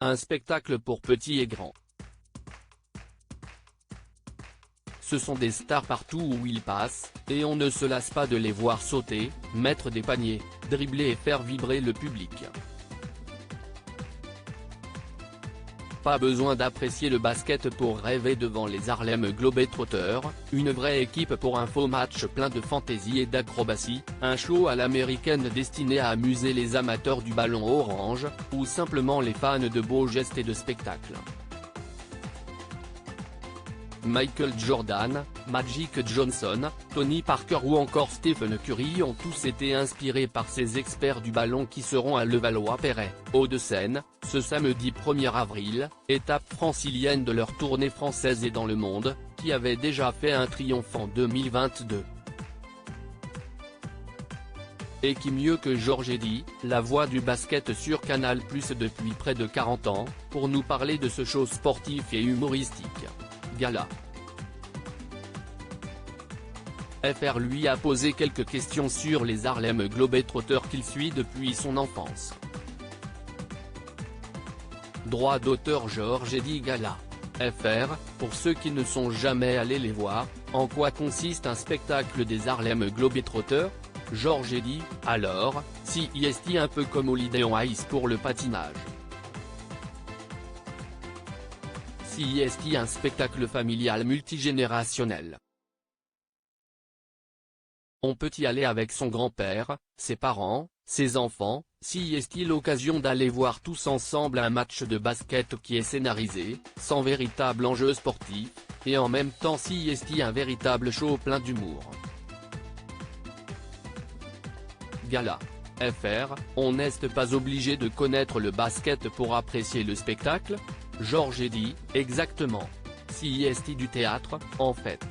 un spectacle pour petits et grands. Ce sont des stars partout où ils passent, et on ne se lasse pas de les voir sauter, mettre des paniers, dribbler et faire vibrer le public. Pas besoin d'apprécier le basket pour rêver devant les Harlem Globetrotters, une vraie équipe pour un faux match plein de fantaisie et d'acrobatie, un show à l'américaine destiné à amuser les amateurs du ballon orange, ou simplement les fans de beaux gestes et de spectacles. Michael Jordan, Magic Johnson, Tony Parker ou encore Stephen Curry ont tous été inspirés par ces experts du ballon qui seront à Levallois-Perret, Hauts-de-Seine, ce samedi 1er avril, étape francilienne de leur tournée française et dans le monde, qui avait déjà fait un triomphe en 2022. Et qui mieux que Georges Eddy, la voix du basket sur Canal+ depuis près de 40 ans, pour nous parler de ce show sportif et humoristique. Gala. FR lui a posé quelques questions sur les Harlem Globetrotters qu'il suit depuis son enfance. Droit d'auteur Georges Eddy Gala. FR, pour ceux qui ne sont jamais allés les voir, en quoi consiste un spectacle des Harlem Globetrotters? Georges Eddy, alors, CIST un peu comme Holiday on Ice pour le patinage. CIST un spectacle familial multigénérationnel. On peut y aller avec son grand-père, ses parents, ses enfants, CIST l'occasion d'aller voir tous ensemble un match de basket qui est scénarisé, sans véritable enjeu sportif, et en même temps CIST un véritable show plein d'humour. Gala. FR, on n'est pas obligé de connaître le basket pour apprécier le spectacle? Georges Eddy, exactement. CIST du théâtre, en fait.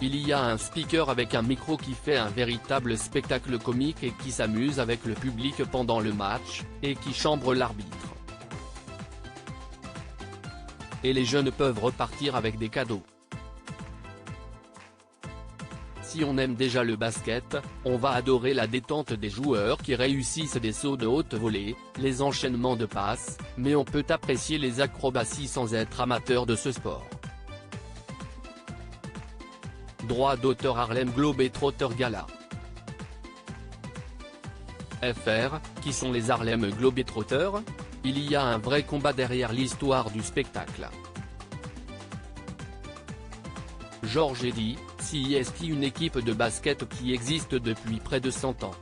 Il y a un speaker avec un micro qui fait un véritable spectacle comique et qui s'amuse avec le public pendant le match, et qui chambre l'arbitre. Et les jeunes peuvent repartir avec des cadeaux. Si on aime déjà le basket, on va adorer la détente des joueurs qui réussissent des sauts de haute volée, les enchaînements de passes, mais on peut apprécier les acrobaties sans être amateur de ce sport. Droit d'auteur Harlem Globetrotters Gala. FR, qui sont les Harlem Globetrotters? Il y a un vrai combat derrière l'histoire du spectacle. Georges Eddy, CIST une équipe de basket qui existe depuis près de 100 ans.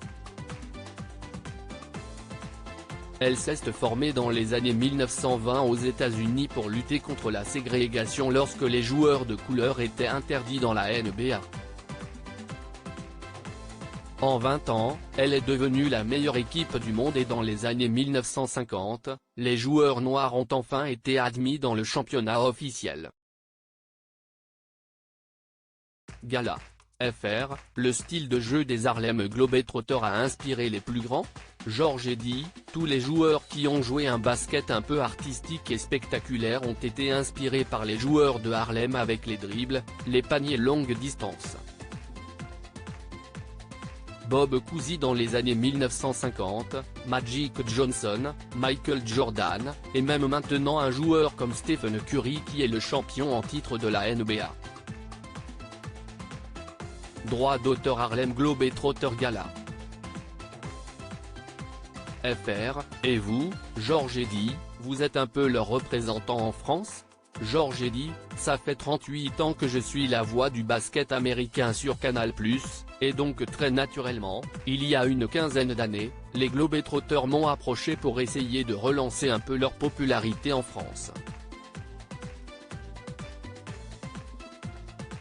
Elle s'est formée dans les années 1920 aux États-Unis pour lutter contre la ségrégation lorsque les joueurs de couleur étaient interdits dans la NBA. En 20 ans, elle est devenue la meilleure équipe du monde et dans les années 1950, les joueurs noirs ont enfin été admis dans le championnat officiel. Gala. FR, le style de jeu des Harlem Globetrotters a inspiré les plus grands? Georges Eddy, tous les joueurs qui ont joué un basket un peu artistique et spectaculaire ont été inspirés par les joueurs de Harlem avec les dribbles, les paniers longue distance. Bob Cousy dans les années 1950, Magic Johnson, Michael Jordan, et même maintenant un joueur comme Stephen Curry qui est le champion en titre de la NBA. Droit d'auteur Harlem Globetrotters Gala. FR, et vous, Georges Eddy, vous êtes un peu leur représentant en France? Georges Eddy, ça fait 38 ans que je suis la voix du basket américain sur Canal+, et donc très naturellement, il y a une quinzaine d'années, les Globetrotters m'ont approché pour essayer de relancer un peu leur popularité en France.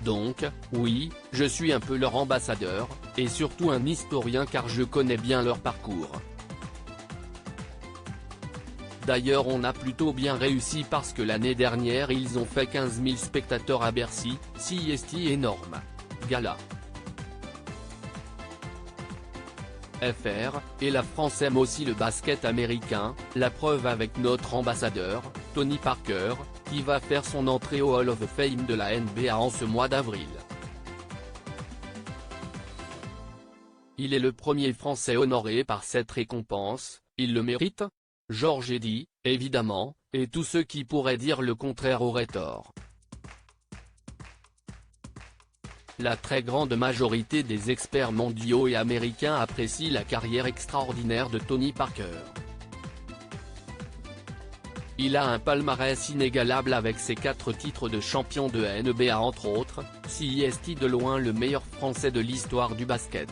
Donc, oui, je suis un peu leur ambassadeur, et surtout un historien car je connais bien leur parcours. D'ailleurs on a plutôt bien réussi parce que l'année dernière ils ont fait 15 000 spectateurs à Bercy, CIST énorme. Gala. FR, et la France aime aussi le basket américain, la preuve avec notre ambassadeur, Tony Parker, qui va faire son entrée au Hall of Fame de la NBA en ce mois d'avril. Il est le premier Français honoré par cette récompense, Il le mérite? Georges Eddy, évidemment, et tous ceux qui pourraient dire le contraire auraient tort. La très grande majorité des experts mondiaux et américains apprécient la carrière extraordinaire de Tony Parker. Il a un palmarès inégalable avec ses 4 titres de champion de NBA entre autres, si est de loin le meilleur Français de l'histoire du basket.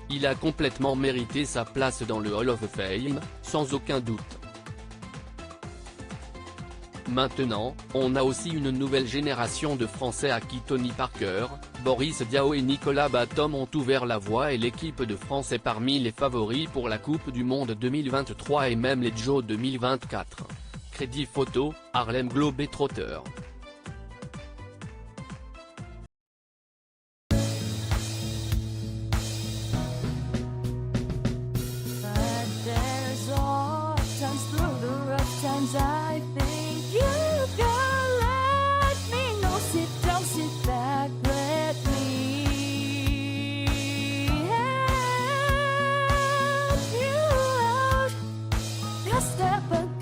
Il a complètement mérité sa place dans le Hall of Fame, sans aucun doute. Maintenant, on a aussi une nouvelle génération de Français à qui Tony Parker, Boris Diaw et Nicolas Batum ont ouvert la voie et l'équipe de France est parmi les favoris pour la Coupe du Monde 2023 et même les JO 2024. Crédit photo, Harlem Globetrotters. I think you can let me know. Sit down, sit back, let me help you out. Just step back.